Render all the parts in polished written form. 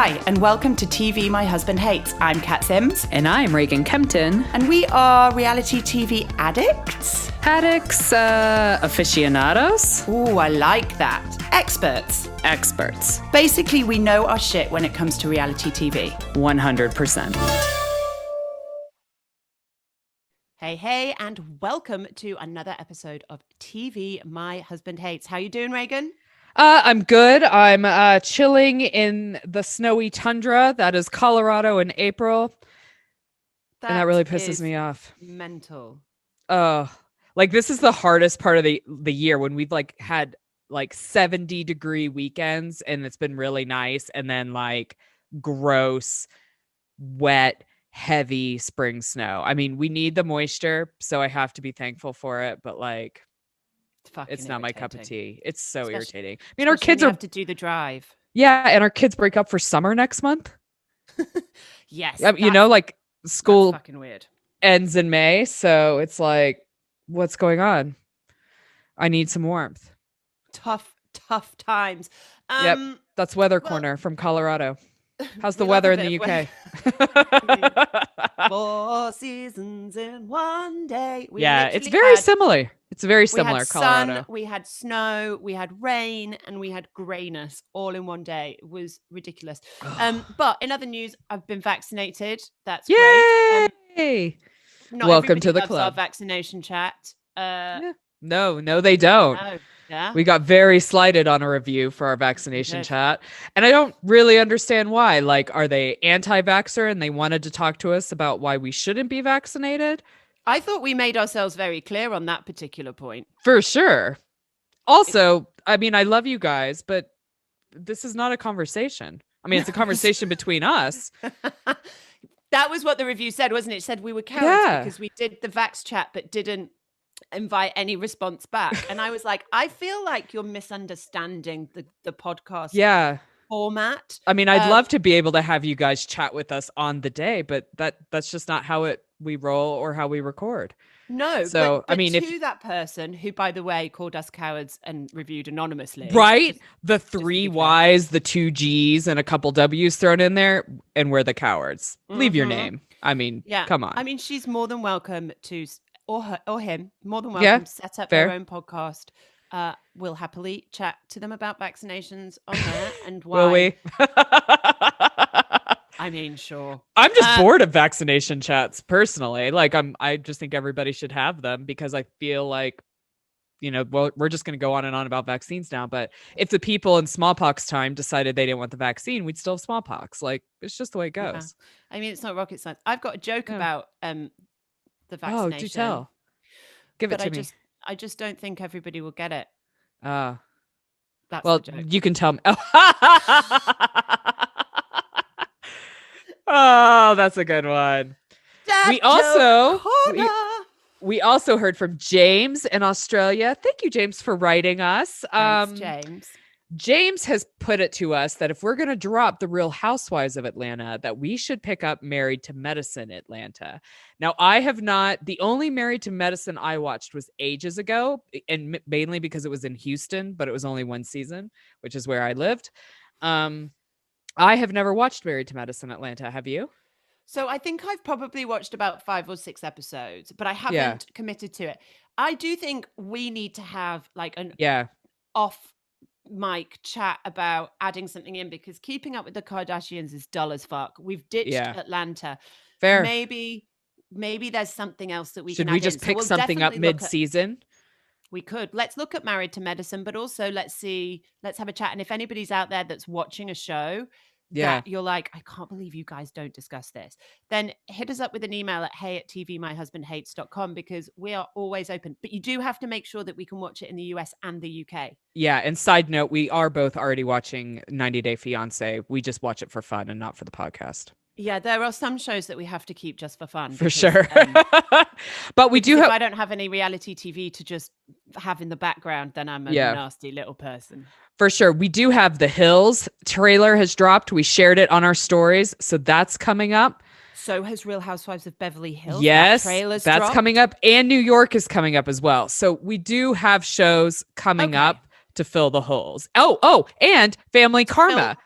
Hi, and welcome to TV My Husband Hates. I'm Kat Sims. And I'm Reagan Kempton. And we are reality TV addicts. Addicts, aficionados. Ooh, I like that. Experts. Experts. Basically, we know our shit when it comes to reality TV. 100%. Hey, and welcome to another episode of TV My Husband Hates. How you doing, Reagan? I'm good. I'm chilling in the snowy tundra that is Colorado in April. And that really pisses me off. Mental. Oh, like this is the hardest part of the year when we've like had like 70-degree weekends and it's been really nice, and then like gross, wet, heavy spring snow. I mean, we need the moisture, so I have to be thankful for it, but like it's not my cup of tea. It's so irritating. I mean, our kids have to do the drive. Yeah, and our kids break up for summer next month. Yes. You know, like school fucking weird. Ends in May, so it's like, what's going on? I need some warmth. Tough times. Yep, that's Weather Corner from Colorado. How's the weather in the UK? 4 seasons in one day. It's very similar. It's very similar. We had Colorado. sun, we had snow, we had rain, and we had grayness all in one day. It was ridiculous. But in other news, I've been vaccinated. That's great. Yay! Welcome to the club. Our vaccination chat. No, they don't. No. Yeah. We got very slighted on a review for our vaccination chat. And I don't really understand why. Like, are they anti-vaxxer and they wanted to talk to us about why we shouldn't be vaccinated? I thought we made ourselves very clear on that particular point. For sure. Also, I mean, I love you guys, but this is not a conversation. I mean, it's a conversation between us. That was what the review said, wasn't it? It said we were cowards because we did the vax chat but didn't invite any response back. And I was like, I feel like you're misunderstanding the podcast format. I mean, I'd love to be able to have you guys chat with us on the day, but that's just not how we roll or how we record. No, so but I mean, to that person who, by the way, called us cowards and reviewed anonymously, right? The 3 Ys, the 2 Gs, and a couple Ws thrown in there, and we're the cowards. Leave your name. I mean, come on. I mean, she's more than welcome to, or him, more than welcome to set up their own podcast. We'll happily chat to them about vaccinations on there and why. Will we? I mean, sure. I'm just bored of vaccination chats personally. Like I just think everybody should have them because I feel like, you know, well, we're just going to go on and on about vaccines now. But if the people in smallpox time decided they didn't want the vaccine, we'd still have smallpox. Like, it's just the way it goes. Yeah. I mean, it's not rocket science. I've got a joke about the vaccination. Oh, do tell. Give it to me. I just don't think everybody will get it. That's the joke. You can tell me. Oh, that's a good one. We also heard from James in Australia. Thank you, James, for writing us. Thanks, James. James has put it to us that if we're going to drop the Real Housewives of Atlanta, that we should pick up Married to Medicine Atlanta. Now, I have not. The only Married to Medicine I watched was ages ago, and mainly because it was in Houston, but it was only 1 season, which is where I lived. I have never watched Married to Medicine Atlanta. Have you? So I think I've probably watched about 5 or 6 episodes, but I haven't committed to it. I do think we need to have like an off mic chat about adding something in, because Keeping Up with the Kardashians is dull as fuck. We've ditched Atlanta. Fair. Maybe there's something else that we should can we add just in. pick something up mid-season? We could. Let's look at Married to Medicine, but also let's have a chat. And if anybody's out there that's watching a show that you're like, I can't believe you guys don't discuss this, then hit us up with an email at hey@tvmyhusbandhates.com, because we are always open. But you do have to make sure that we can watch it in the US and the UK. Yeah. And side note, we are both already watching 90 Day Fiance. We just watch it for fun and not for the podcast. Yeah, there are some shows that we have to keep just for fun. For sure. But we do have... If I don't have any reality TV to just have in the background, then I'm a nasty little person. For sure. We do have The Hills. Trailer has dropped. We shared it on our stories. So that's coming up. So has Real Housewives of Beverly Hills. Yes, that's dropped. Coming up. And New York is coming up as well. So we do have shows coming up to fill the holes. Oh, and Family Karma.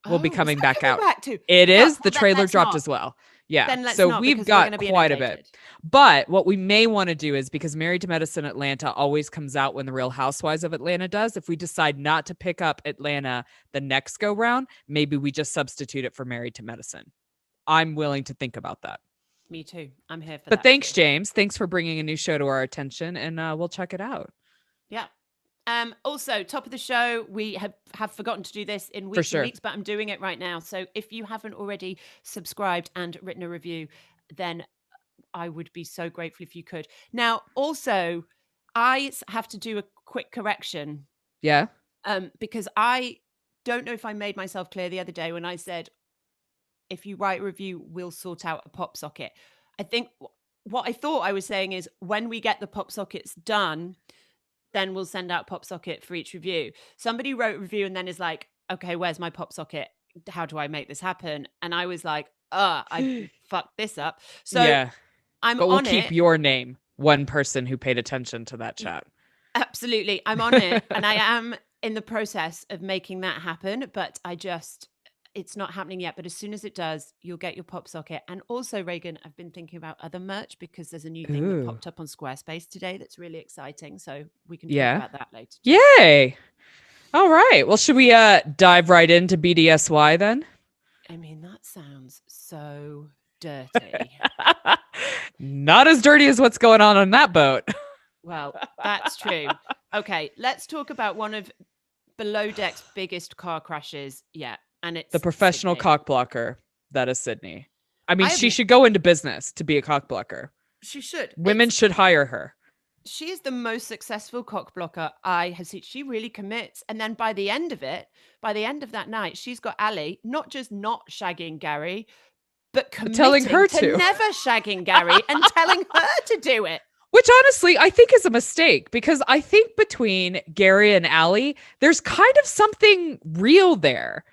will be coming back out. Back to? It is. The trailer dropped as well. Yeah. Then let's so not, we've got quite a bit. But what we may want to do is, because Married to Medicine Atlanta always comes out when the Real Housewives of Atlanta does, if we decide not to pick up Atlanta the next go round, maybe we just substitute it for Married to Medicine. I'm willing to think about that. Me too. I'm here for that. But thanks, James. Thanks for bringing a new show to our attention, and we'll check it out. Yeah. Also, top of the show, we have forgotten to do this in weeks and weeks, but I'm doing it right now. So if you haven't already subscribed and written a review, then I would be so grateful if you could. Now, also, I have to do a quick correction. Yeah. Because I don't know if I made myself clear the other day when I said, if you write a review, we'll sort out a pop socket. I think what I thought I was saying is, when we get the pop sockets done, then we'll send out pop socket for each review. Somebody wrote a review and then is like, okay, where's my pop socket? How do I make this happen? And I was like, I fucked this up. So yeah. But we'll keep your name, one person who paid attention to that chat. Absolutely. I'm on it. And I am in the process of making that happen, but it's not happening yet. But as soon as it does, you'll get your pop socket. And also, Reagan, I've been thinking about other merch, because there's a new thing that popped up on Squarespace today that's really exciting. So we can talk about that later. Yay. All right. Well, should we dive right into BDSY then? I mean, that sounds so dirty. Not as dirty as what's going on that boat. Well, that's true. Okay, let's talk about one of Below Deck's biggest car crashes yet. And it's the professional cockblocker. That is Sydney. I mean, she should go into business to be a cockblocker. She should. Women should hire her. She is the most successful cockblocker I have seen. She really commits. And then by the end of that night, she's got Ali not just not shagging Gary, but telling her to never shagging Gary and telling her to do it. Which honestly, I think is a mistake, because I think between Gary and Ali, there's kind of something real there.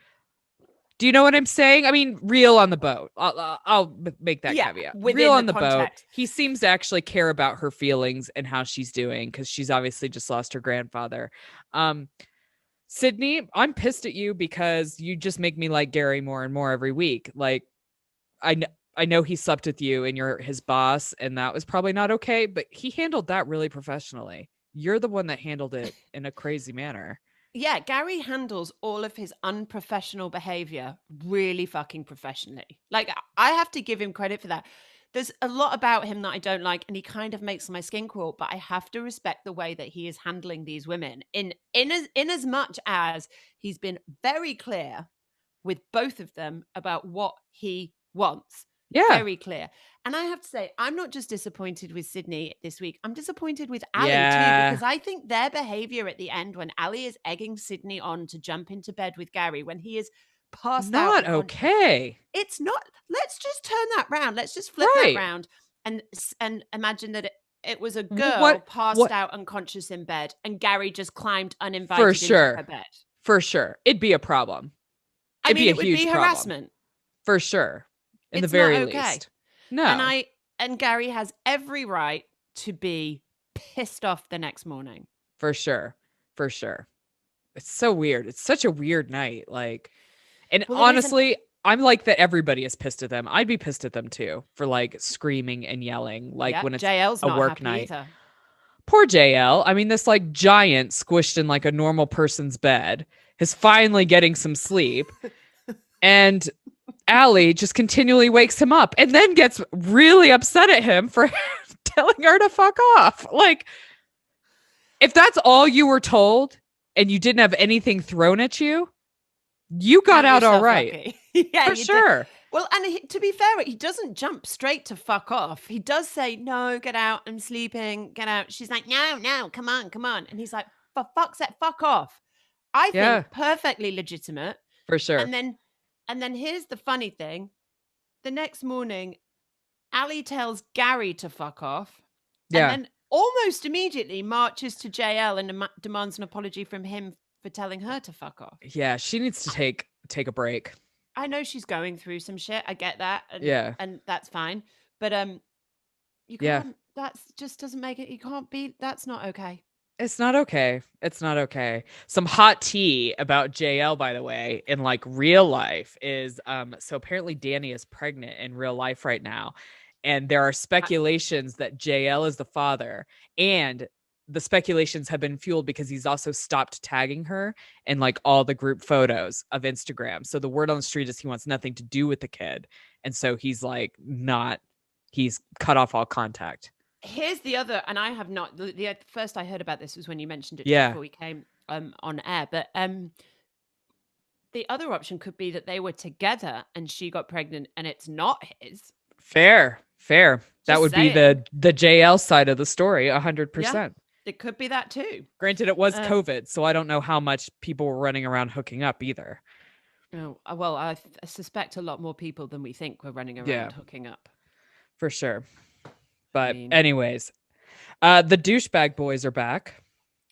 Do you know what I'm saying? I mean, real on the boat. I'll make that caveat. Real on the boat. He seems to actually care about her feelings and how she's doing, because she's obviously just lost her grandfather. Sydney, I'm pissed at you because you just make me like Gary more and more every week. Like, I know he slept with you and you're his boss, and that was probably not okay, but he handled that really professionally. You're the one that handled it in a crazy manner. Yeah, Gary handles all of his unprofessional behavior really fucking professionally. Like, I have to give him credit for that. There's a lot about him that I don't like, and he kind of makes my skin crawl, but I have to respect the way that he is handling these women in as much as he's been very clear with both of them about what he wants. Yeah. Very clear. And I have to say, I'm not just disappointed with Sydney this week. I'm disappointed with Ali too, because I think their behavior at the end, when Ali is egging Sydney on to jump into bed with Gary, when he is passed out. Not okay. It's not. Let's just turn that round. Let's just flip that round and imagine that it was a girl passed out unconscious in bed, and Gary just climbed uninvited into her bed. For sure. It'd be a problem. It'd be a huge problem. Harassment. For sure. In the very least. No. And Gary has every right to be pissed off the next morning. For sure. For sure. It's so weird. It's such a weird night. Like, and honestly, I'm like that everybody is pissed at them. I'd be pissed at them too for like screaming and yelling, like when it's JL's a work night. Either. Poor JL. I mean, this like giant squished in like a normal person's bed is finally getting some sleep. And Ali just continually wakes him up and then gets really upset at him for telling her to fuck off. Like, if that's all you were told and you didn't have anything thrown at you, you got out all right. Yeah, for sure. Did. Well, and to be fair, he doesn't jump straight to fuck off. He does say, no, get out. I'm sleeping. Get out. She's like, no, come on. And he's like, for fuck's sake, fuck off. I think perfectly legitimate. For sure. And then here's the funny thing. The next morning, Ali tells Gary to fuck off. Yeah. And then almost immediately marches to JL and demands an apology from him for telling her to fuck off. Yeah, she needs to take a break. I know she's going through some shit. I get that. And that's fine. But you can't, that just doesn't make it, you can't be, that's not okay. It's not okay. It's not okay. Some hot tea about JL, by the way, in like real life is so apparently Danny is pregnant in real life right now. And there are speculations that JL is the father. And the speculations have been fueled because he's also stopped tagging her in like all the group photos of Instagram. So the word on the street is he wants nothing to do with the kid. And so he's like he's cut off all contact. Here's the other, and I have not. The first I heard about this was when you mentioned it just Yeah. before we came on air. But the other option could be that they were together and she got pregnant and it's not his. Fair. That would be saying. the JL side of the story, 100%. Yeah, it could be that too. Granted, it was COVID, so I don't know how much people were running around hooking up either. Oh, well, I suspect a lot more people than we think were running around hooking up. For sure. But anyways, the douchebag boys are back.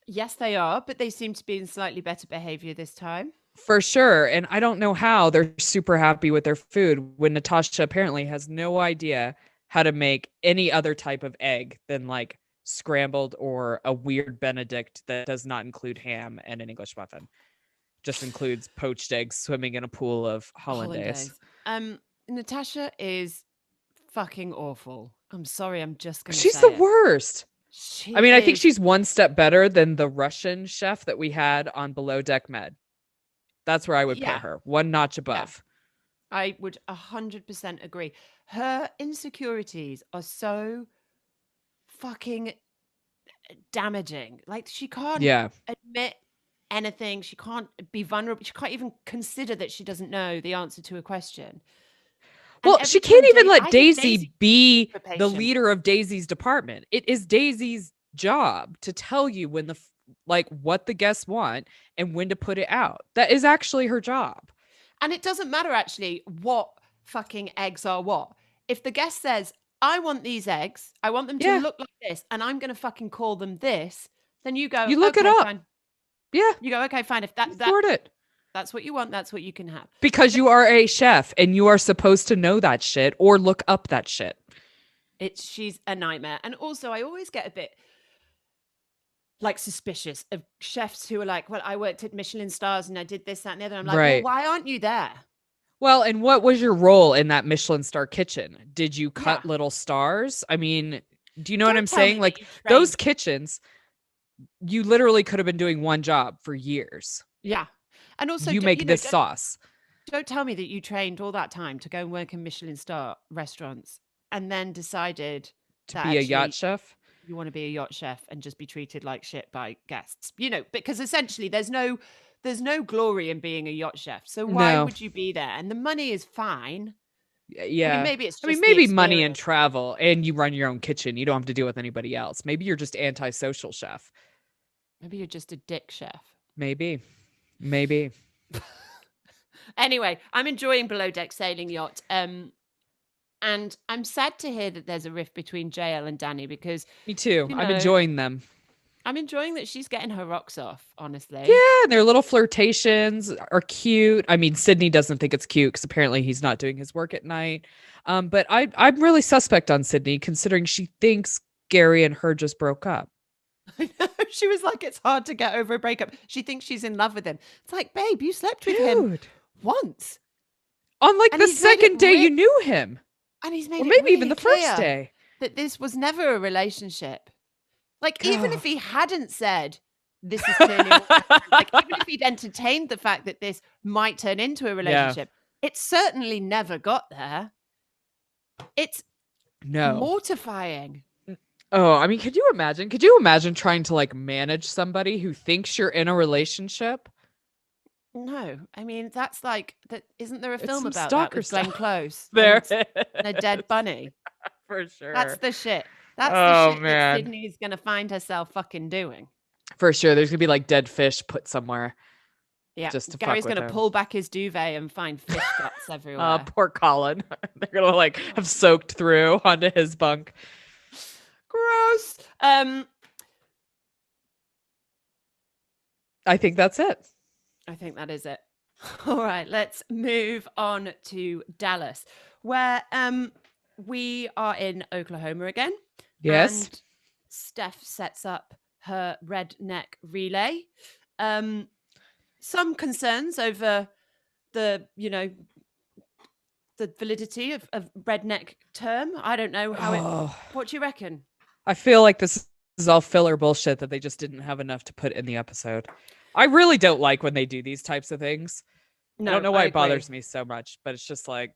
Yes, they are, but they seem to be in slightly better behavior this time. For sure. And I don't know how they're super happy with their food when Natasha apparently has no idea how to make any other type of egg than like scrambled or a weird Benedict that does not include ham and an English muffin. Just includes poached eggs swimming in a pool of hollandaise. Natasha is fucking awful. I'm sorry, I'm just gonna She's say the worst. I think she's one step better than the Russian chef that we had on Below Deck Med. That's where I would put her, one notch above. Yeah. I would 100% agree. Her insecurities are so fucking damaging. Like she can't admit anything. She can't be vulnerable. She can't even consider that she doesn't know the answer to a question. Well, she can't even let Daisy be the leader of Daisy's department. It is Daisy's job to tell you when what the guests want and when to put it out. That is actually her job. And it doesn't matter actually what fucking eggs are what. If the guest says, I want these eggs, I want them to look like this, and I'm going to fucking call them this, then you go, you look it up. Fine. Yeah. You go, okay, fine. If that's what you want, that's what you can have. Because you are a chef and you are supposed to know that shit or look up that shit. She's a nightmare. And also I always get a bit like suspicious of chefs who are like, well, I worked at Michelin stars and I did this, that, and the other. I'm like, well, why aren't you there? Well, and what was your role in that Michelin star kitchen? Did you cut little stars? I mean, do you know what I'm saying? Like those kitchens, you literally could have been doing one job for years. Yeah. And also you make this sauce. Don't tell me that you trained all that time to go and work in Michelin star restaurants and then decided to be a yacht chef. You want to be a yacht chef and just be treated like shit by guests, because essentially there's no glory in being a yacht chef. So why would you be there? And the money is fine. Yeah. I mean, maybe it's just maybe money and travel and you run your own kitchen. You don't have to deal with anybody else. Maybe you're just antisocial chef. Maybe you're just a dick chef. Maybe. Anyway, I'm enjoying Below Deck Sailing Yacht. And I'm sad to hear that there's a rift between JL and Danny because... Me too. I'm enjoying them. I'm enjoying that she's getting her rocks off, honestly. Yeah, their little flirtations are cute. I mean, Sydney doesn't think it's cute because apparently he's not doing his work at night. But I'm really suspect on Sydney considering she thinks Kary and her just broke up. I know. She was like, it's hard to get over a breakup. She thinks she's in love with him. It's like, babe, you slept with him once. On the second day you knew him. And he's made or maybe even the first day. That this was never a relationship. Like, even if he hadn't said, this is turning even if he'd entertained the fact that this might turn into a relationship, it certainly never got there. It's mortifying. Oh, I mean, could you imagine trying to manage somebody who thinks you're in a relationship? No, I mean, that's isn't there a film about that with Glenn Close? There and a dead bunny. For sure. That's the shit. That's the shit that Sydney's going to find herself fucking doing. For sure. There's going to be dead fish put somewhere. Yeah. Just to Gary's going to pull back his duvet and find fish guts everywhere. Poor Colin. They're going to have soaked through onto his bunk. Gross. I think that's it. I think that is it. All right, let's move on to Dallas, where we are in Oklahoma again. Yes. And Steph sets up her redneck relay. Some concerns over the, the validity of redneck term. I don't know how what do you reckon? I feel like this is all filler bullshit that they just didn't have enough to put in the episode. I really don't like when they do these types of things. No, I don't know why it bothers me so much, but it's just like,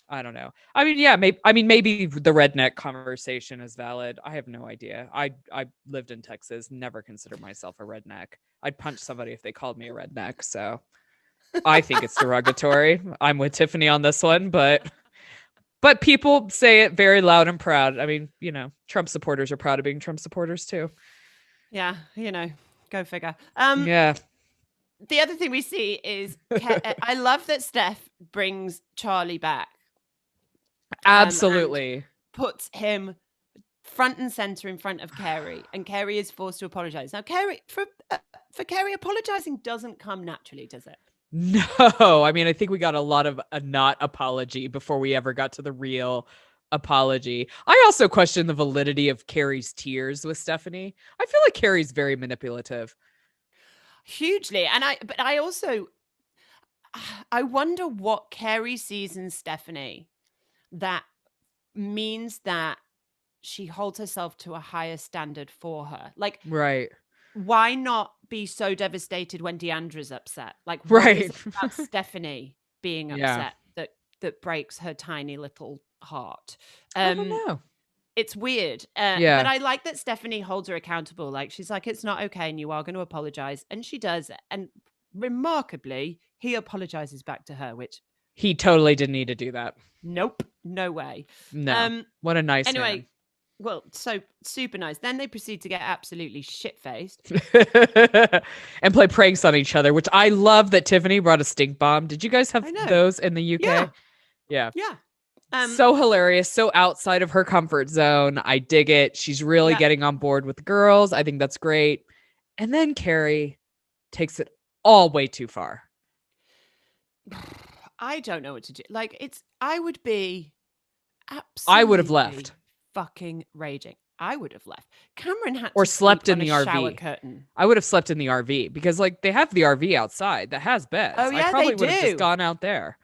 I don't know. I mean, yeah, maybe the redneck conversation is valid. I have no idea. I lived in Texas, never considered myself a redneck. I'd punch somebody if they called me a redneck. So I think it's derogatory. I'm with Tiffany on this one, but people say it very loud and proud. I mean, Trump supporters are proud of being Trump supporters too. Yeah, go figure. Yeah. The other thing we see is I love that Steph brings Charlie back. Absolutely. Puts him front and center in front of Kary, and Kary is forced to apologize. Now, Kary, for Kary, apologizing doesn't come naturally, does it? No. I mean, I think we got a lot of a not apology before we ever got to the real apology. I also question the validity of Kary's tears with Stephanie. I feel like Kary's very manipulative. Hugely. But I also, I wonder what Kary sees in Stephanie that means that she holds herself to a higher standard for her. Like, right. Why not be so devastated when Deandra's upset? Like, right. What is it about Stephanie being upset that breaks her tiny little heart? I don't know. It's weird. But I like that Stephanie holds her accountable. Like, she's like, it's not okay and you are going to apologize. And she does. And remarkably, he apologizes back to her, which he totally didn't need to do that. Nope. No way. No. What a nice man. Well, so super nice. Then they proceed to get absolutely shit-faced. and play pranks on each other, which I love that Tiffany brought a stink bomb. Did you guys have those in the UK? Yeah. So hilarious, so outside of her comfort zone. I dig it. She's really getting on board with the girls. I think that's great. And then Kary takes it all way too far. I don't know what to do. Like, I would be absolutely... I would have left. Fucking raging. I would have left. Cameron had to slept in the RV. Shower curtain. I would have slept in the RV because, like, they have the RV outside that has beds. Oh yeah, I probably would have just gone out there.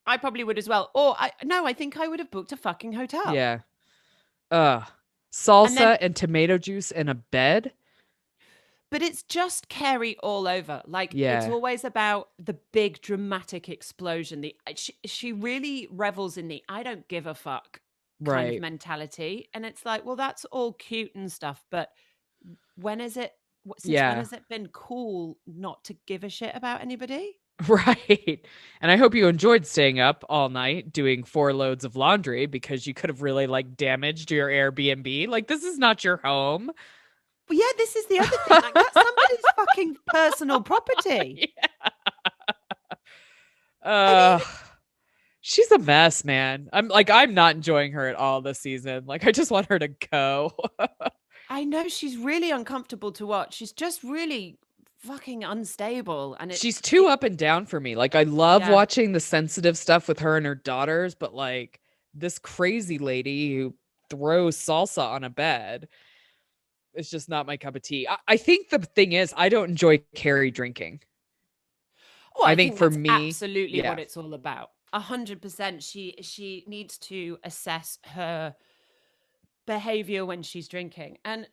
I probably would as well. Or I think I would have booked a fucking hotel. Yeah. Salsa and tomato juice in a bed. But it's just Kary all over. Like, it's always about the big dramatic explosion. She really revels in the I don't give a fuck kind of mentality. And it's like, well, that's all cute and stuff. But when has it been cool not to give a shit about anybody? Right. And I hope you enjoyed staying up all night doing 4 loads of laundry because you could have really like damaged your Airbnb. Like, this is not your home. Well, yeah, this is the other thing. Like, that's somebody's fucking personal property. Yeah. She's a mess, man. I'm not enjoying her at all this season. Like, I just want her to go. I know, she's really uncomfortable to watch. She's just really fucking unstable. And she's too up and down for me. Like, I love watching the sensitive stuff with her and her daughters, but like this crazy lady who throws salsa on a bed, it's just not my cup of tea. I think the thing is, I don't enjoy Kary drinking. Well, I think for me, absolutely what it's all about. 100%. She needs to assess her behavior when she's drinking. And,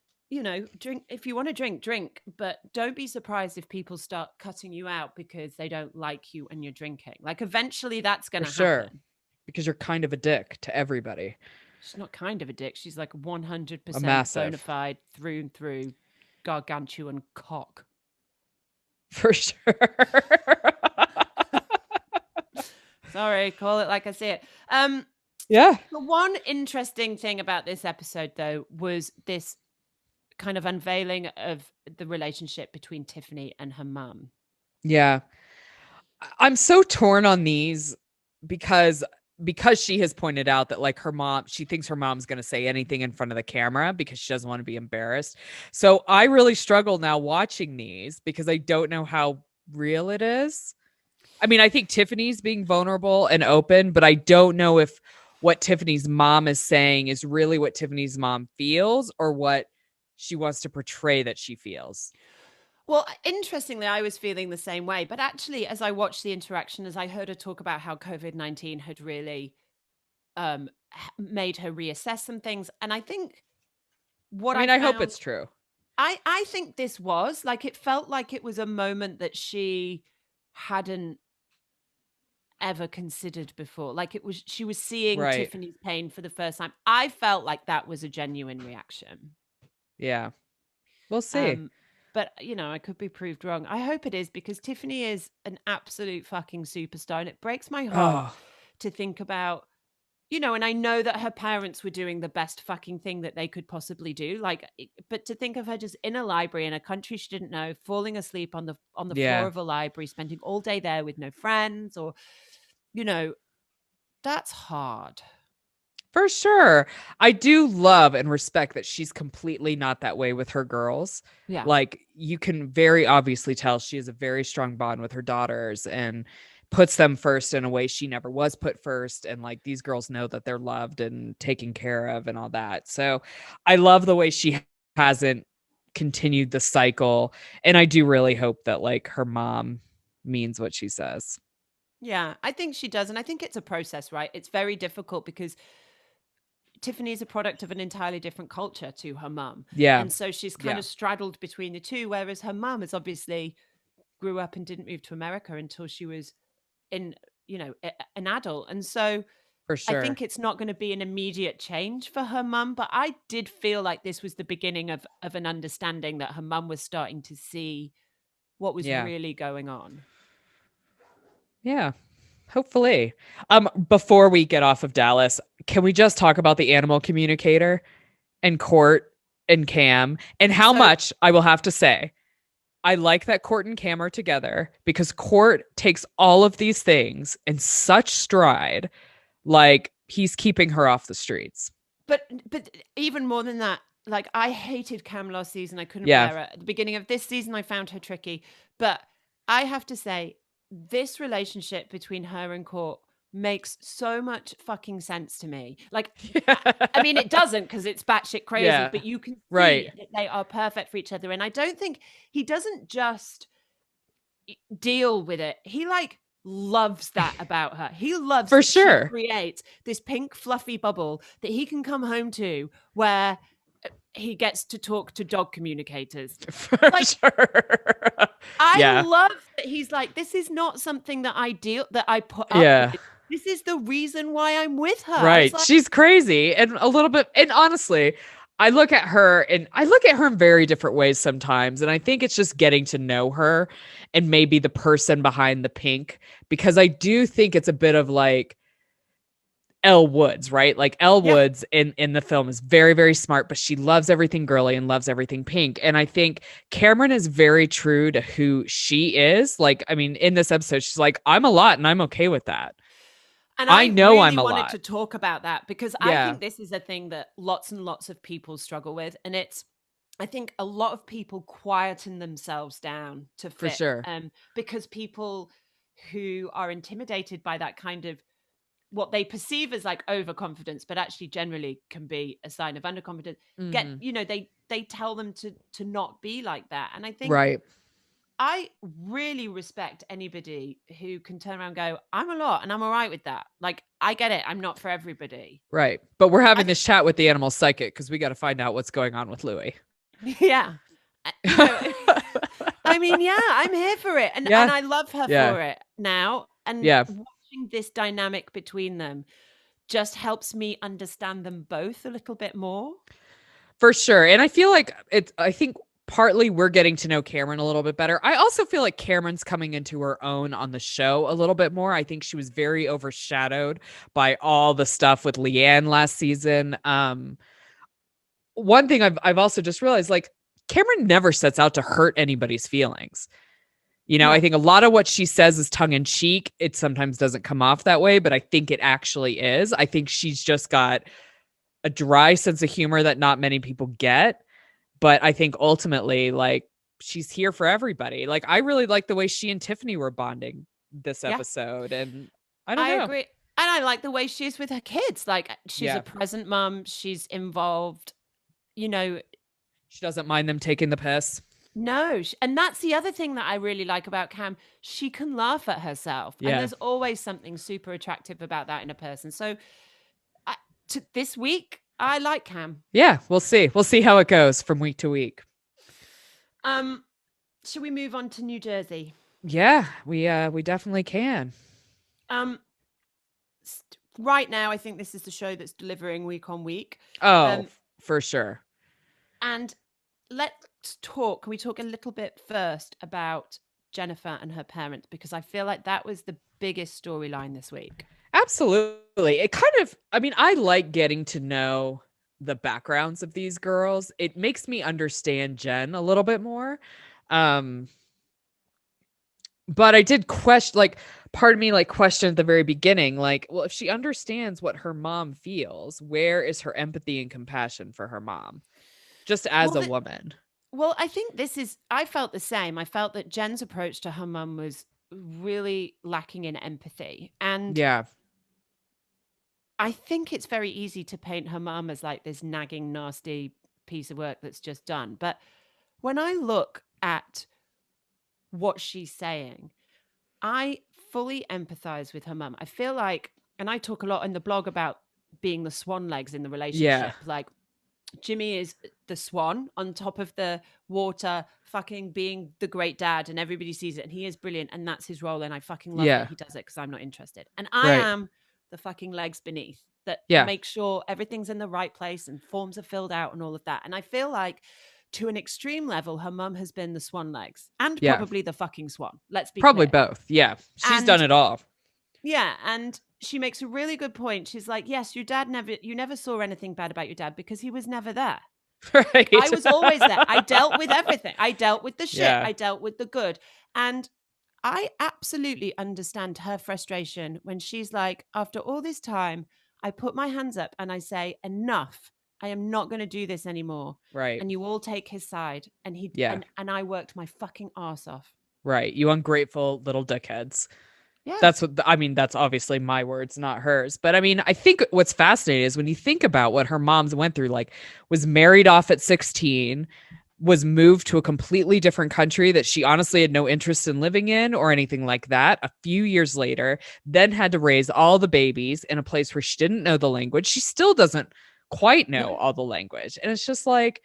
drink. If you want to drink, but don't be surprised if people start cutting you out because they don't like you and you're drinking. Like, eventually that's going to happen. Because you're kind of a dick to everybody. She's not kind of a dick. She's like 100% bona fide through and through gargantuan cock. For sure. Sorry, call it like I see it. The one interesting thing about this episode, though, was this kind of unveiling of the relationship between Tiffany and her mum. Yeah. I'm so torn on these because she has pointed out that like her mom, she thinks her mom's going to say anything in front of the camera because she doesn't want to be embarrassed. So I really struggle now watching these because I don't know how real it is. I mean, I think Tiffany's being vulnerable and open, but I don't know if what Tiffany's mom is saying is really what Tiffany's mom feels or what she wants to portray that she feels. Well, interestingly, I was feeling the same way. But actually, as I watched the interaction, as I heard her talk about how COVID-19 had really made her reassess some things. And I think what I mean, I I hope found, it's true. I think this was like, it felt like it was a moment that she hadn't ever considered before. Like she was seeing Right. Tiffany's pain for the first time. I felt like that was a genuine reaction. Yeah. We'll see. But I could be proved wrong. I hope it is, because Tiffany is an absolute fucking superstar, and it breaks my heart Oh, to think about, and I know that her parents were doing the best fucking thing that they could possibly do. Like, but to think of her just in a library in a country she didn't know, falling asleep on the floor yeah. of a library, spending all day there with no friends, or, that's hard. For sure. I do love and respect that she's completely not that way with her girls. Yeah. Like, you can very obviously tell she has a very strong bond with her daughters and puts them first in a way she never was put first. And like, these girls know that they're loved and taken care of and all that. So I love the way she hasn't continued the cycle. And I do really hope that like her mom means what she says. Yeah, I think she does. And I think it's a process, right? It's very difficult because Tiffany is a product of an entirely different culture to her mum. Yeah. And so she's kind Yeah. of straddled between the two, whereas her mum is obviously grew up and didn't move to America until she was in, an adult. And so For I sure. think it's not going to be an immediate change for her mum, but I did feel like this was the beginning of an understanding that her mum was starting to see what was Yeah. really going on. Yeah. Hopefully. Before we get off of Dallas, can we just talk about the animal communicator and Court and Cam and how much I will have to say I like that Court and Cam are together, because Court takes all of these things in such stride, like he's keeping her off the streets. But even more than that, like, I hated Cam last season. I couldn't Yeah. bear her. At the beginning of this season, I found her tricky. But I have to say, this relationship between her and Court makes so much fucking sense to me. Like, I mean, it doesn't, because it's batshit crazy, Yeah. but you can see Right. that they are perfect for each other. And I don't think he doesn't just deal with it. He like loves that about her. He loves For that sure. she creates this pink fluffy bubble that he can come home to, where he gets to talk to dog communicators. For Like, sure. I love that he's like, this is not something that I put up Yeah. with. This is the reason why I'm with her. Right. Like, She's crazy and a little bit. And honestly, I look at her in very different ways sometimes. And I think it's just getting to know her and maybe the person behind the pink, because I do think it's a bit of like Elle Woods, right? Like Elle Woods in the film is very, very smart, but she loves everything girly and loves everything pink. And I think Cameron is very true to who she is. Like, I mean, in this episode, she's like, I'm a lot and I'm okay with that. and I I know really I'm a wanted lot. to talk about that, because I Yeah. think this is a thing that lots and lots of people struggle with. And I think a lot of people quieten themselves down to fit. For sure. Because people who are intimidated by that kind of what they perceive as like overconfidence, but actually generally can be a sign of underconfidence, they tell them to not be like that. And I think Right. I really respect anybody who can turn around and go, I'm a lot and I'm all right with that. Like, I get it. I'm not for everybody. Right. But we're having this chat with the animal psychic because we got to find out what's going on with Louis. Yeah. I mean, yeah, I'm here for it. And I love her for it now. And watching this dynamic between them just helps me understand them both a little bit more. For sure. And I feel like I think partly we're getting to know Cameron a little bit better. I also feel like Cameron's coming into her own on the show a little bit more. I think she was very overshadowed by all the stuff with Leanne last season. One thing I've also just realized, like, Cameron never sets out to hurt anybody's feelings. I think a lot of what she says is tongue in cheek. It sometimes doesn't come off that way, but I think it actually is. I think she's just got a dry sense of humor that not many people get. But I think ultimately, like, she's here for everybody. Like, I really like the way she and Tiffany were bonding this episode. And I don't know. I agree. And I like the way she is with her kids. Like, she's a present mom. She's involved. She doesn't mind them taking the piss. No, and that's the other thing that I really like about Cam. She can laugh at herself, and Yeah. there's always something super attractive about that in a person. So, this week, I like Cam. Yeah, we'll see. We'll see how it goes from week to week. Should we move on to New Jersey? Yeah, we definitely can. Right now, I think this is the show that's delivering week on week. Oh, for sure. And let's talk. Can we talk a little bit first about Jennifer and her parents? Because I feel like that was the biggest storyline this week. Absolutely. It kind of, I mean, I like getting to know the backgrounds of these girls. It makes me understand Jen a little bit more. But I did question, like, part of me like questioned at the very beginning, like, well, if she understands what her mom feels, where is her empathy and compassion for her mom? Just as a woman. Well, I think I felt the same. I felt that Jen's approach to her mum was really lacking in empathy. And yeah, I think it's very easy to paint her mum as like this nagging, nasty piece of work that's just done. But when I look at what she's saying, I fully empathize with her mum. I feel like, and I talk a lot in the blog about being the swan legs in the relationship. Like, Jimmy is the swan on top of the water, fucking being the great dad, and everybody sees it, and he is brilliant, and that's his role, and I fucking love that he does it because I'm not interested. And I am the fucking legs beneath that make sure everything's in the right place and forms are filled out and all of that. And I feel like to an extreme level, her mum has been the swan legs and probably the fucking swan. Let's be probably clear. both. Yeah, she's done it all. Yeah, and she makes a really good point. She's like, yes, you never saw anything bad about your dad because he was never there. Right. I was always there. I dealt with everything. I dealt with the shit. Yeah. I dealt with the good. And I absolutely understand her frustration when she's like, after all this time, I put my hands up and I say, enough. I am not going to do this anymore. Right. And you all take his side. And and I worked my fucking ass off. Right. You ungrateful little dickheads. Yeah. That's that's obviously my words, not hers. But I mean, I think what's fascinating is when you think about what her mom's went through, like was married off at 16, was moved to a completely different country that she honestly had no interest in living in or anything like that. A few years later, then had to raise all the babies in a place where she didn't know the language. She still doesn't quite know all the language. And it's just like,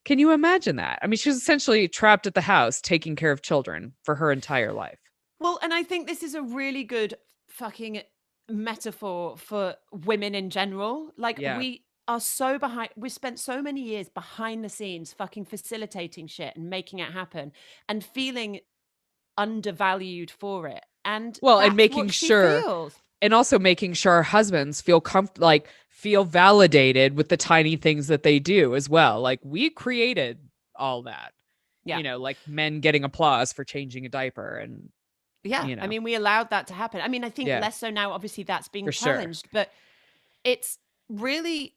can you imagine that? I mean, she was essentially trapped at the house taking care of children for her entire life. Well, and I think this is a really good fucking metaphor for women in general. Like, we are so behind. We spent so many years behind the scenes fucking facilitating shit and making it happen and feeling undervalued for it. And and making sure, and also making sure our husbands feel comfortable, like feel validated with the tiny things that they do as well. Like, we created all that, you know, like men getting applause for changing a diaper and. Yeah, you know. I mean, we allowed that to happen. I mean, I think less so now. Obviously, that's being challenged, but it's really,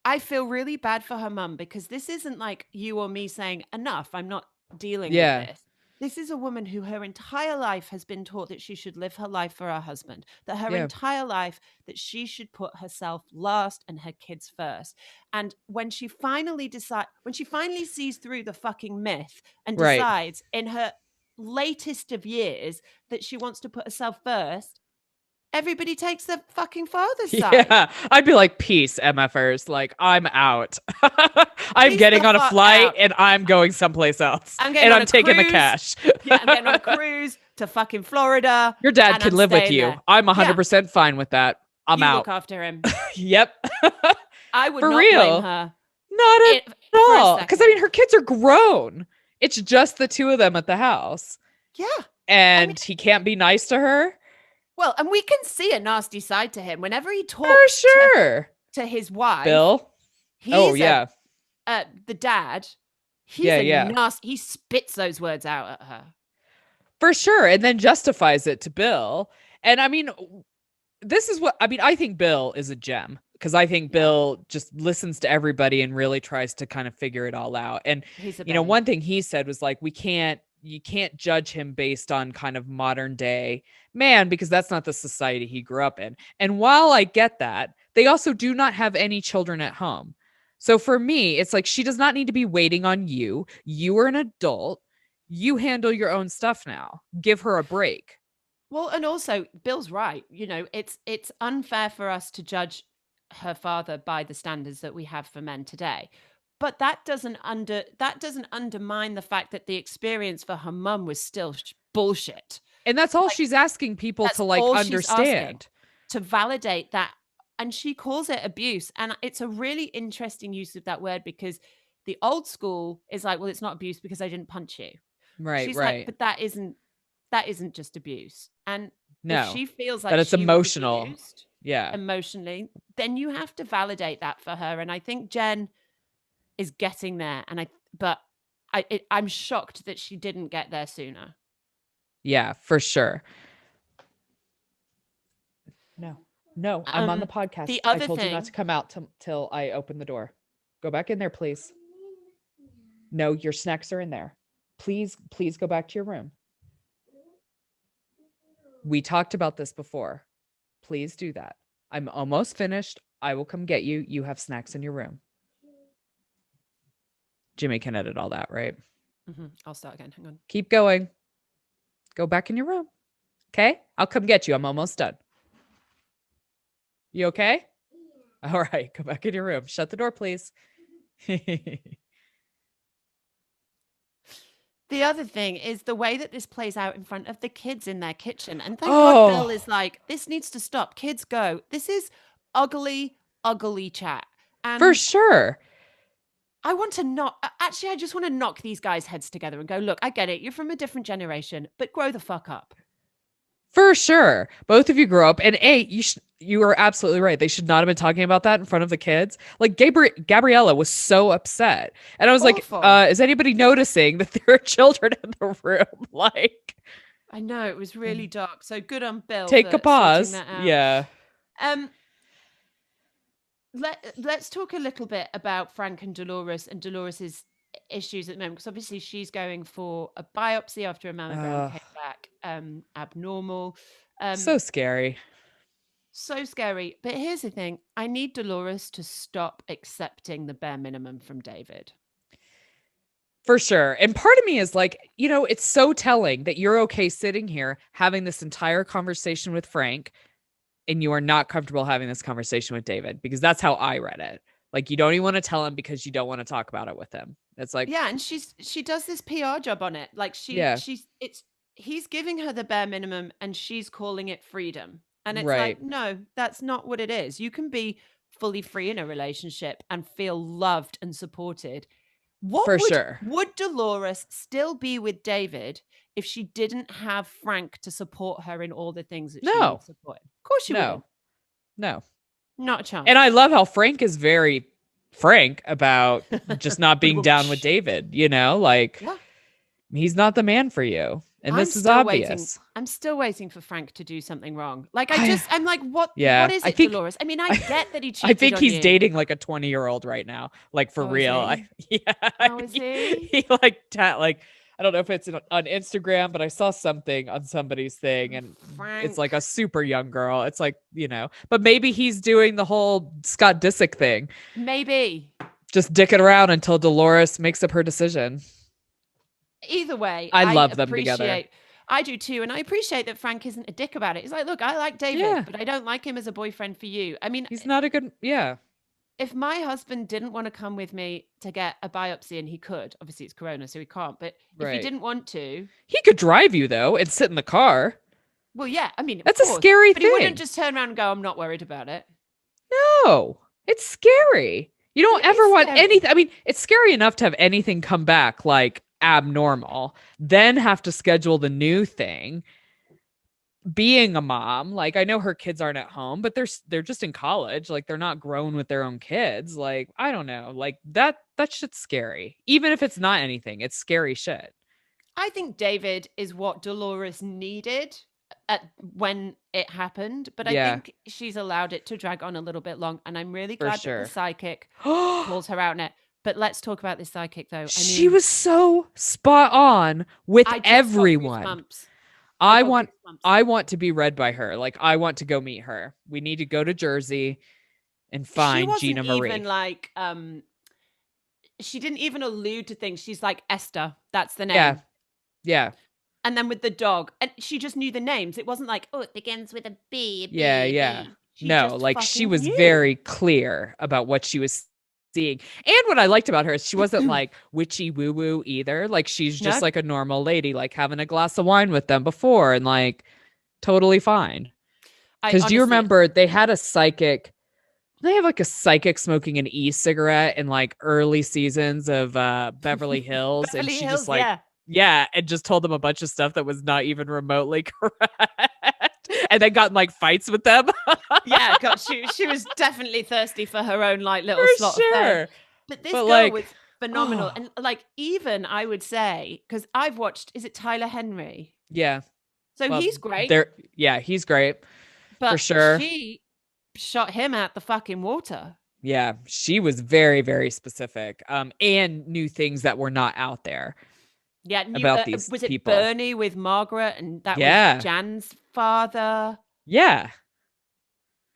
I feel really bad for her mum because this isn't like you or me saying, enough, I'm not dealing with this. This is a woman who her entire life has been taught that she should live her life for her husband, that her entire life that she should put herself last and her kids first. And when she finally sees through the fucking myth and decides in her latest of years that she wants to put herself first, everybody takes the fucking father's side. Yeah, I'd be like, peace, MFers. Like, I'm out. I'm getting on a flight and I'm going someplace else. I'm taking the cash. Yeah, I'm getting on a cruise to fucking Florida. Your dad can live with you. There. I'm 100% fine with that. I'm out. Look after him. Yep. I would not blame her. Not at all. Because I mean, her kids are grown. It's just the two of them at the house. Yeah. And he can't be nice to her. Well, and we can see a nasty side to him whenever he talks to his wife. Bill. The dad. He's nasty. He spits those words out at her. For sure. And then justifies it to Bill. And I mean, I think Bill is a gem. Because I think Bill just listens to everybody and really tries to kind of figure it all out. And, you know, one thing he said was like, you can't judge him based on kind of modern day man, because that's not the society he grew up in. And while I get that, they also do not have any children at home. So for me, it's like she does not need to be waiting on you. You are an adult. You handle your own stuff now. Give her a break. Well, and also Bill's right. You know, it's unfair for us to judge her father by the standards that we have for men today. But that doesn't undermine the fact that the experience for her mum was still bullshit. And that's all she's asking people to like understand, to validate that. And she calls it abuse. And it's a really interesting use of that word, because the old school is like, well, it's not abuse because I didn't punch you. Right, She's right. like, but that isn't just abuse. And if she feels like that it's emotional, abused, yeah, emotionally, then you have to validate that for her. And I think Jen is getting there. And I'm shocked that she didn't get there sooner. Yeah, for sure. No, I'm on the podcast. The other I told thing, you not to come out till I open the door. Go back in there, please. No, your snacks are in there. Please go back to your room. We talked about this before. Please do that. I'm almost finished. I will come get you. You have snacks in your room. Jimmy can edit all that, right? Mm-hmm. I'll start again. Hang on. Keep going. Go back in your room. Okay? I'll come get you. I'm almost done. You okay? Yeah. All right. Go back in your room. Shut the door, please. The other thing is the way that this plays out in front of the kids in their kitchen. And thank God Bill is like, this needs to stop. Kids go. This is ugly, ugly chat. And for sure. I just want to knock these guys' heads together and go, look, I get it. You're from a different generation, but grow the fuck up. For sure. Both of you grew up. And you are absolutely right. They should not have been talking about that in front of the kids. Like Gabriella was so upset. And I was Awful. like, is anybody noticing that there are children in the room? Like, I know, it was really dark. So good on Bill. Take a pause. Yeah. Let's talk a little bit about Frank and Dolores's issues at the moment, because obviously she's going for a biopsy after a mammogram came back abnormal. So scary. So scary. But here's the thing. I need Dolores to stop accepting the bare minimum from David. For sure. And part of me is like, it's so telling that you're okay sitting here having this entire conversation with Frank and you are not comfortable having this conversation with David, because that's how I read it. Like, you don't even want to tell him because you don't want to talk about it with him. It's like, yeah. And she does this PR job on it. Like he's giving her the bare minimum and she's calling it freedom. And it's like, no, that's not what it is. You can be fully free in a relationship and feel loved and supported. Would Dolores still be with David if she didn't have Frank to support her in all the things that she needs support? Of course she would. No. Not a chance. And I love how Frank is very frank about just not being down with David, he's not the man for you. And this is obvious. I'm still waiting for Frank to do something wrong. Like, I'm like, what is it, Dolores? I mean, I get that he cheated I think he's on you. dating like a 20-year-old right now. Like, for real. Is he? He I don't know if it's on Instagram, but I saw something on somebody's thing and it's like a super young girl. It's like, but maybe he's doing the whole Scott Disick thing. Maybe. Just dicking around until Dolores makes up her decision. Either way, I love them together. I do too. And I appreciate that Frank isn't a dick about it. He's like, look, I like David, but I don't like him as a boyfriend for you. I mean, he's not a good, If my husband didn't want to come with me to get a biopsy, and he could, obviously it's Corona, so he can't, but if he didn't want to. He could drive you though and sit in the car. Well, yeah, I mean, that's a scary thing. But he wouldn't just turn around and go, I'm not worried about it. No, it's scary. You don't ever want anything. I mean, it's scary enough to have anything come back like abnormal, then have to schedule the new thing. Being a mom, like, I know her kids aren't at home, but they're just in college. Like, they're not grown with their own kids. Like, I don't know, like that shit's scary. Even if it's not anything, it's scary shit. I think David is what Dolores needed when it happened, but I think she's allowed it to drag on a little bit long, and I'm really glad that the psychic calls her out on it. But let's talk about this psychic, though. She was so spot on with everyone. I want to be read by her. Like, I want to go meet her. We need to go to Jersey and find Gina Marie. Even like she didn't even allude to things. She's like, Esther, that's the name. Yeah. Yeah. And then with the dog, and she just knew the names. It wasn't like, oh, it begins with a B, Yeah. Yeah. B. She No, just like she fucking was knew. very clear about what she was seeing. And what I liked about her is she wasn't like witchy woo woo either. Like she's just No, like a normal lady, like having a glass of wine with them before and like totally fine. I Because do you honestly, remember they had a psychic? They have like a psychic smoking an e-cigarette in like early seasons of Beverly Hills, and Beverly she just Hills, like, yeah. yeah, and just told them a bunch of stuff that was not even remotely correct, and they got in like fights with them. Yeah, God, she was definitely thirsty for her own like little For slot of fame. sure. But this But girl like, was phenomenal, and like even I would say because I've watched, is it Tyler Henry? yeah, So well, he's great, yeah, he's great for but sure. she shot him out the fucking water. Yeah, she was very, very specific, and knew things that were not out there Yeah, about these was it people. Bernie with Margaret, and that was Yeah, Jan's father? yeah.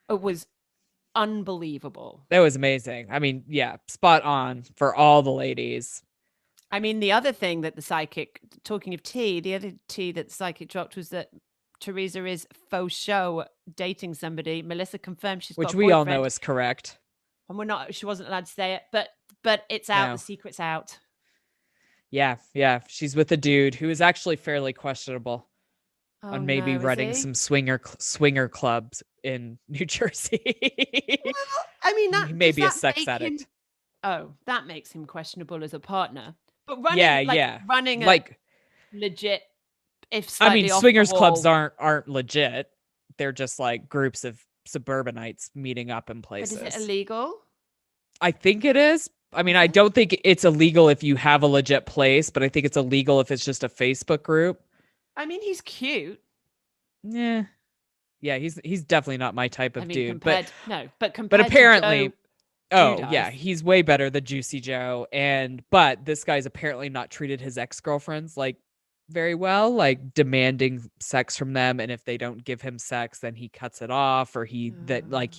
It was unbelievable. That was amazing. I mean, yeah, spot on for all the ladies. I mean, the other thing that the psychic, talking of tea, the other tea that the psychic dropped was that Teresa is faux show dating somebody. Melissa confirmed she's got Which a we all know boyfriend, is correct. and she wasn't allowed to say it, but it's out. No. The secret's out. Yeah, yeah. She's with a dude who is actually fairly questionable Oh on maybe no, is running he? some swinger clubs in New Jersey. Well, I mean, He that may does be a that sex make him? addict. Oh, that makes him questionable as a partner. But Yeah, yeah. running a Like, legit, if I mean, slightly off the swingers clubs wall. aren't legit. They're just like groups of suburbanites meeting up in But is it places. illegal? I think it is. I mean, Is I it? don't think it's illegal if you have a legit place, but I think it's illegal if it's just a Facebook group. I mean, he's cute. Yeah. Yeah, he's definitely not my type I of mean, dude. but But compared to apparently, Joe oh yeah, Judice, he's way better than Juicy Joe. But this guy's apparently not treated his ex-girlfriends like very well, like demanding sex from them, and if they don't give him sex, then he cuts it off, or he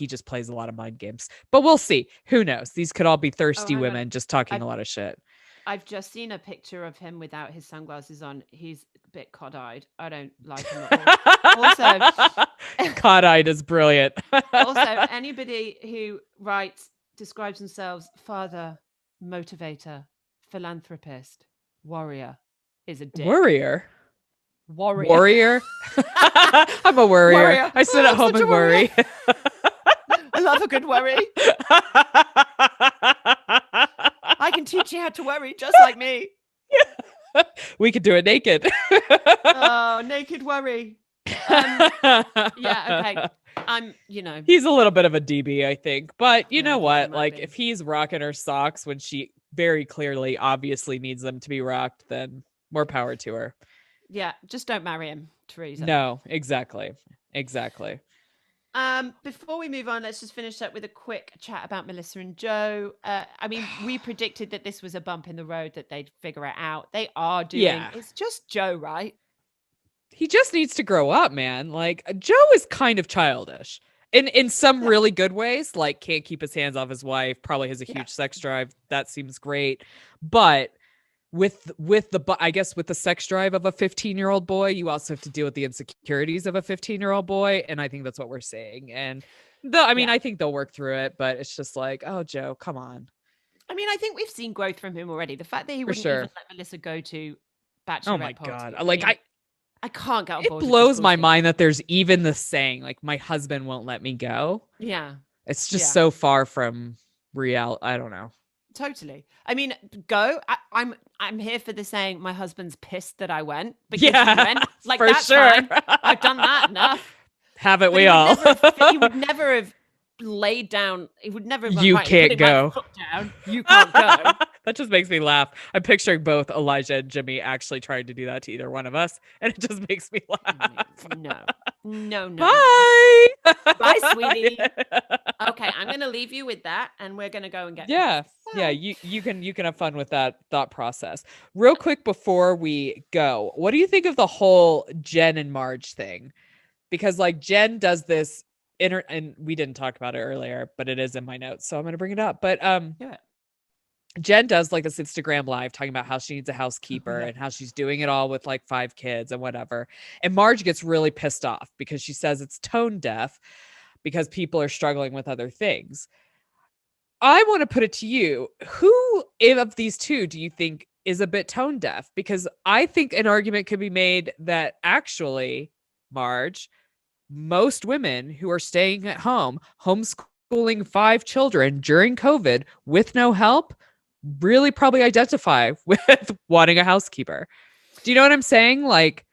just plays a lot of mind games. But we'll see. Who knows? These could all be oh, thirsty hang on. women just talking I've a lot of shit. I've just seen a picture of him without his sunglasses on. He's a bit cod-eyed. I don't like him at all. Also, Cod-eyed is brilliant. also anybody who describes themselves father, motivator, philanthropist, warrior is a dick. Warrior. Warrior. I'm a worrier. I sit at home and worry. I love a good worry. I can teach you how to worry just like me. We could do it naked. Oh, naked worry. Yeah, okay. He's a little bit of a DB, I think. But you Yeah, know I think what? he might Like, be. if he's rocking her socks when she very clearly, obviously needs them to be rocked, then more power to her. Yeah, just don't marry him, Teresa. No, exactly. Exactly. Before we move on, let's just finish up with a quick chat about Melissa and Joe. I mean, we predicted that this was a bump in the road, that they'd figure it out. They are doing. Yeah. It's just Joe, right? He just needs to grow up, man. Like, Joe is kind of childish in some really good ways, like can't keep his hands off his wife, probably has a huge sex drive. That seems great. But with the sex drive of a 15-year-old boy, you also have to deal with the insecurities of a 15-year-old boy. And I think that's what we're seeing. And I think they'll work through it, but it's just like, oh, Joe, come on. I mean, I think we've seen growth from him already. The fact that he wouldn't even let Melissa go to bachelorette Oh my parties. God. I can't get on board. It blows my mind that there's even the saying, like, my husband won't let me go. Yeah. It's just so far from real. I don't know. Totally. I mean, go. I'm here for the saying, my husband's pissed that I went. Because he went. Like, for that's sure. fine. I've done that enough. Haven't we all? He would never have laid down. He would never have gone, You right, can't go. Foot down. You can't go. That just makes me laugh. I'm picturing both Elijah and Jimmy actually trying to do that to either one of us, and it just makes me laugh. No. Bye. Bye, sweetie. Okay, I'm going to leave you with that, and we're going to go and get. Yeah. You can have fun with that thought process. Real quick before we go, what do you think of the whole Jen and Marge thing? Because like Jen does this and we didn't talk about it earlier, but it is in my notes, so I'm going to bring it up. But Jen does like this Instagram live talking about how she needs a Oh, housekeeper yeah. and how she's doing it all with like 5 kids and whatever. And Marge gets really pissed off because she says it's tone deaf because people are struggling with other things. I want to put it to you. Who of these two do you think is a bit tone deaf? Because I think an argument could be made that actually, Marge, most women who are staying at home, homeschooling 5 children during COVID with no help, really probably identify with wanting a housekeeper. Do you know what I'm saying? Like,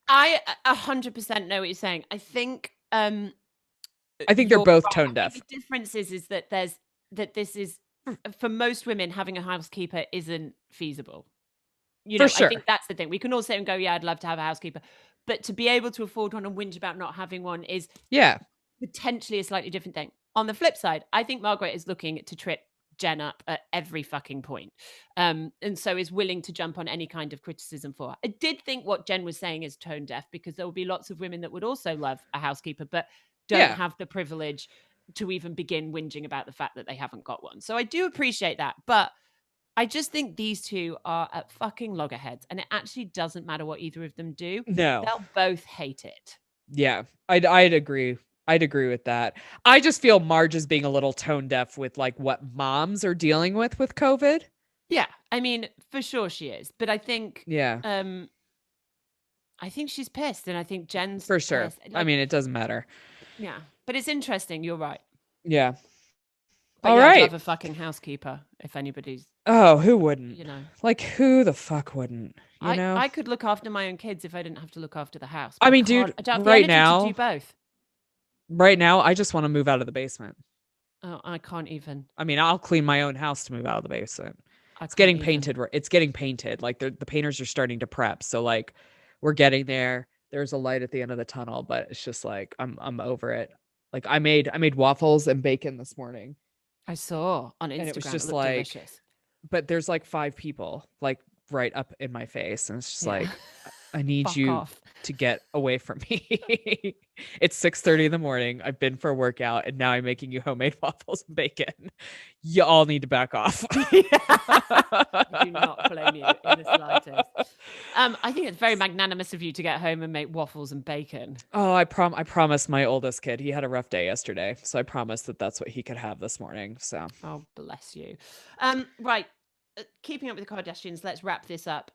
I 100% know what you're saying. I think they're you're both right. tone I think deaf. the difference is that this is for most women, having a housekeeper isn't feasible. For sure. I think that's the thing. We can all sit and go, yeah, I'd love to have a housekeeper. But to be able to afford one and whinge about not having one is potentially a slightly different thing. On the flip side, I think Margaret is looking to trip Jen up at every fucking point. And so is willing to jump on any kind of criticism for her. I did think what Jen was saying is tone deaf, because there will be lots of women that would also love a housekeeper, but don't have the privilege to even begin whinging about the fact that they haven't got one. So I do appreciate that. But I just think these two are at fucking loggerheads, and it actually doesn't matter what either of them do. No. They'll both hate it. Yeah, I'd agree. I'd agree with that. I just feel Marge is being a little tone deaf with like what moms are dealing with COVID. Yeah, I mean, for sure she is. But I think, I think she's pissed, and I think Jen's for sure. pissed. Like, I mean, it doesn't matter. Yeah, but it's interesting. You're right. Yeah. But all yeah, right. I'd love a fucking housekeeper if anybody's. Oh, who wouldn't? You know, like who the fuck wouldn't? You know, I could look after my own kids if I didn't have to look after the house. I mean, dude, I don't have right the energy now, to do both. Right now, I just want to move out of the basement. Oh, I can't even. I mean, I'll clean my own house to move out of the basement. It's getting painted. It's getting painted. Like the painters are starting to prep. So like, we're getting there. There's a light at the end of the tunnel, but it's just like I'm over it. Like I made waffles and bacon this morning. I saw on Instagram. And it was just like, delicious. But there's like 5 people like right up in my face, and it's just like, I need you to get away from me. It's 6:30 in the morning. I've been for a workout, and now I'm making you homemade waffles and bacon. You all need to back off. I do not blame you in the slightest. I think it's very magnanimous of you to get home and make waffles and bacon. Oh, I promised my oldest kid. He had a rough day yesterday, so I promised that that's what he could have this morning. So, oh, bless you. Right. Keeping up with the Kardashians, let's wrap this up.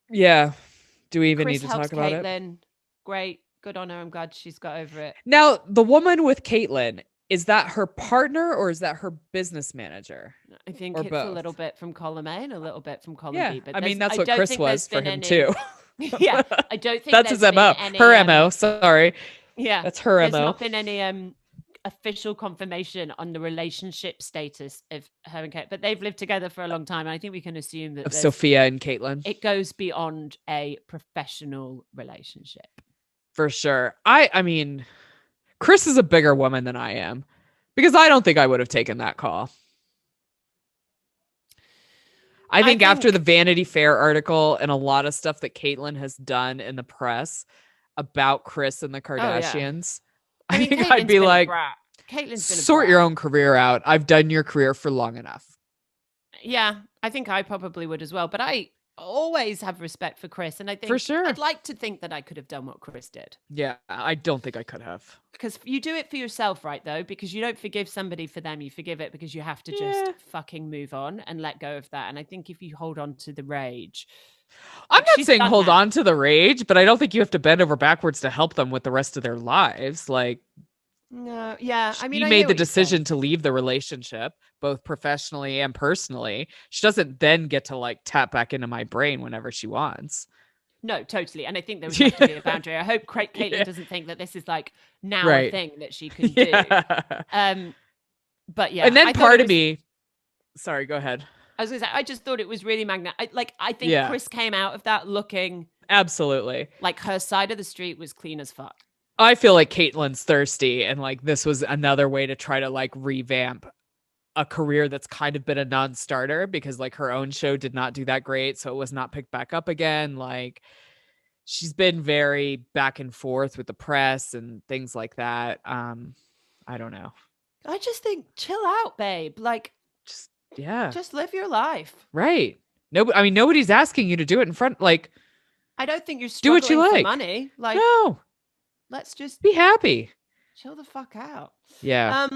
Yeah. Do we even Kris need to talk about Caitlyn. it? Great. Good on her. I'm glad she's got over it. Now, the woman with Caitlyn, is that her partner or is that her business manager? I think it's both? A little bit from column A and a little bit from column B. But I mean, that's what Kris was for him too. Yeah, I don't think that's his MO. Her MO. Sorry. Yeah, that's her MO. There's not been any official confirmation on the relationship status of her and Kate, but they've lived together for a long time. And I think we can assume that of Sophia and Caitlyn, it goes beyond a professional relationship. For sure. I mean, Kris is a bigger woman than I am, because I don't think I would have taken that call. I think after the Vanity Fair article and a lot of stuff that Caitlyn has done in the press about Kris and the Kardashians, I think Caitlyn's I'd be like, sort your own career out. I've done your career for long enough. Yeah, I think I probably would as well. But I always have respect for Kris. And I think, for sure, I'd like to think that I could have done what Kris did. Yeah, I don't think I could have. Because you do it for yourself, right, though? Because you don't forgive somebody for them. You forgive it because you have to just fucking move on and let go of that. And I think if you hold on to the rage... I'm not saying hold on to the rage, but I don't think you have to bend over backwards to help them with the rest of their lives. Like, no, yeah. I mean, she made the decision to leave the relationship, both professionally and personally. She doesn't then get to like tap back into my brain whenever she wants. No, totally. And I think there would have to be a boundary. I hope Caitlyn doesn't think that this is like now a thing that she can do. But yeah. And then part of me, sorry, go ahead. I was going to say, I just thought it was really I think Kris came out of that looking absolutely like her side of the street was clean as fuck. I feel like Caitlyn's thirsty, and like this was another way to try to like revamp a career that's kind of been a non-starter, because like her own show did not do that great, so it was not picked back up again. Like, she's been very back and forth with the press and things like that. I don't know. I just think chill out, babe. Like, just Yeah. Just live your life. Right. Nobody's asking you to do it in front. Like, I don't think you're do struggling what you like. for money. Like, no. Let's just be happy. Chill the fuck out. Yeah.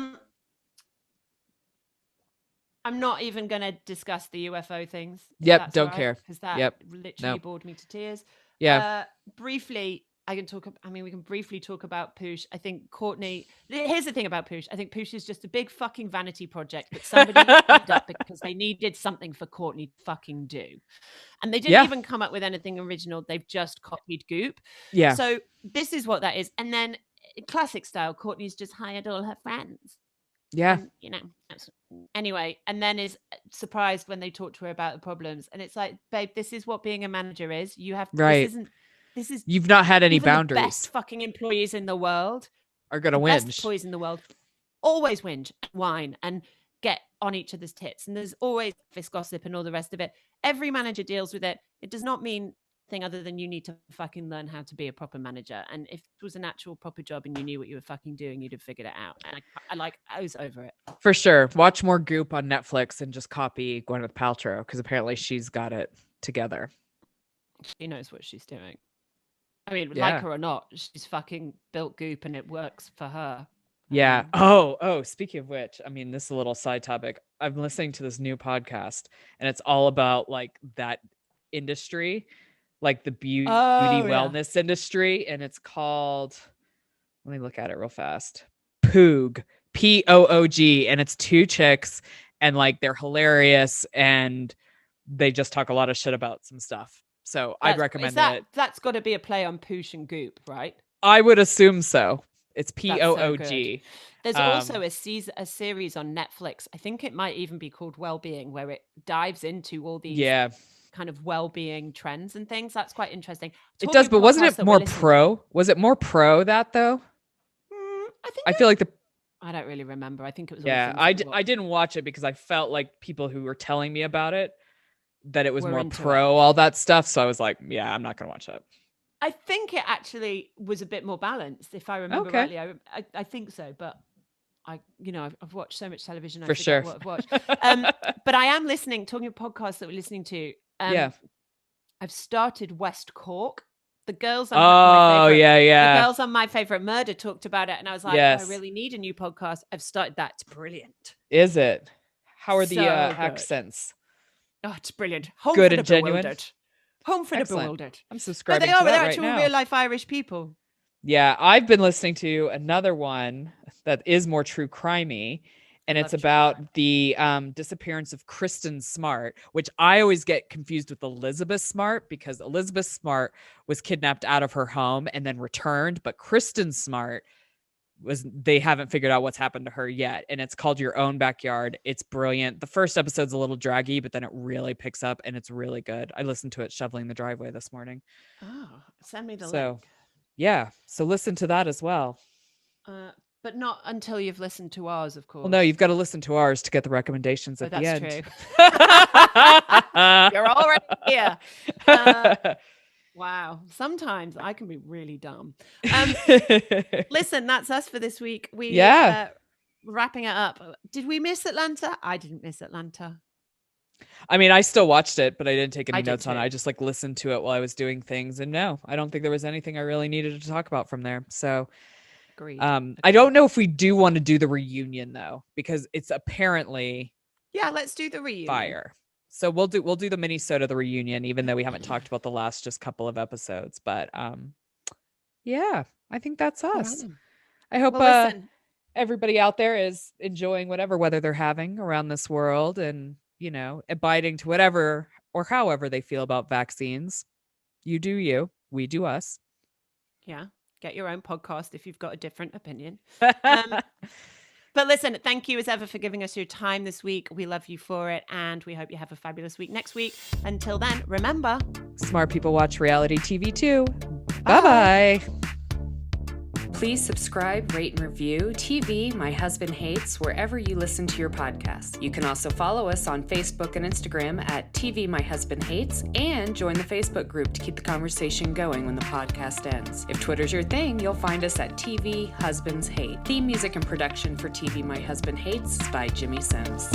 I'm not even going to discuss the UFO things. Yep. Don't care. Because that literally bored me to tears. Yeah. Briefly, we can briefly talk about Poosh. I think Kourtney, here's the thing about Poosh. I think Poosh is just a big fucking vanity project that somebody picked up because they needed something for Kourtney to fucking do. And they didn't even come up with anything original. They've just copied Goop. Yeah. So this is what that is. And then classic style, Kourtney's just hired all her friends. Yeah. And, anyway, and then is surprised when they talk to her about the problems. And it's like, babe, this is what being a manager is. You have right. This is you've not had any boundaries. The best fucking employees in the world are gonna whinge. Best employees in the world always whinge and whine and get on each other's tits. And there's always this gossip and all the rest of it. Every manager deals with it. It does not mean thing other than you need to fucking learn how to be a proper manager. And if it was an actual proper job and you knew what you were fucking doing, you'd have figured it out. And I was over it. For sure. Watch more Goop on Netflix and just copy Gwyneth Paltrow because apparently she's got it together. She knows what she's doing. I mean, like her or not, she's fucking built Goop and it works for her. Yeah. Oh, speaking of which, I mean, this is a little side topic. I'm listening to this new podcast and it's all about like that industry, like the beauty wellness industry. And it's called, let me look at it real fast. Poog, Poog. And it's two chicks and like, they're hilarious. And they just talk a lot of shit about some stuff. So I'd recommend it. That's got to be a play on Poosh and Goop, right? I would assume so. It's Poog. So there's also a series on Netflix. I think it might even be called Wellbeing, where it dives into all these kind of well-being trends and things. That's quite interesting. It does, but wasn't it more pro? Was it more pro that though? I feel like I don't really remember. I think it was. Yeah, I didn't watch it because I felt like people who were telling me about it, that it was more pro, all that stuff. So I was like, yeah, I'm not going to watch that. I think it actually was a bit more balanced, if I remember rightly. I think so, but I've watched so much television. For sure. What I've watched. But I am listening, talking about podcasts that we're listening to. I've started West Cork. The girls on The girls on My Favorite Murder talked about it, and I was like, I really need a new podcast. I've started that. It's brilliant. Is it? How are the accents? Oh, it's brilliant. Home good for and the genuine. Bewildered. Home for the bewildered. I'm subscribing to that they're right actual now. real life Irish people. Yeah, I've been listening to another one that is more true crimey, and it's about the disappearance of Kristen Smart, which I always get confused with Elizabeth Smart because Elizabeth Smart was kidnapped out of her home and then returned, but Kristen Smart they haven't figured out what's happened to her yet. And it's called Your Own Backyard. It's brilliant. The first episode's a little draggy, but then it really picks up and it's really good. I listened to it shoveling the driveway this morning. Oh, send me the link. Yeah. So listen to that as well. But not until you've listened to ours, of course. Well, no, you've got to listen to ours to get the recommendations at the end. That's true. You're already here. Wow. Sometimes I can be really dumb. Listen, that's us for this week. Wrapping it up. Did we miss Atlanta? I didn't miss Atlanta. I mean, I still watched it, but I didn't take any notes on it. I just like listened to it while I was doing things. And no, I don't think there was anything I really needed to talk about from there. So agreed. I don't know if we do want to do the reunion though, because it's apparently let's do the reunion. Fire. So we'll do the Minnesota, the reunion, even though we haven't talked about the last just couple of episodes. But I think that's us. I hope everybody out there is enjoying whatever weather they're having around this world and, abiding to whatever or however they feel about vaccines. You do you, we do us. Yeah. Get your own podcast if you've got a different opinion. But listen, thank you as ever for giving us your time this week. We love you for it, and we hope you have a fabulous week next week. Until then, remember, smart people watch reality TV too. Bye-bye. Please subscribe, rate, and review TV My Husband Hates wherever you listen to your podcast. You can also follow us on Facebook and Instagram at TV My Husband Hates and join the Facebook group to keep the conversation going when the podcast ends. If Twitter's your thing, you'll find us at TV Husbands Hate. Theme music and production for TV My Husband Hates is by Jimmy Sims.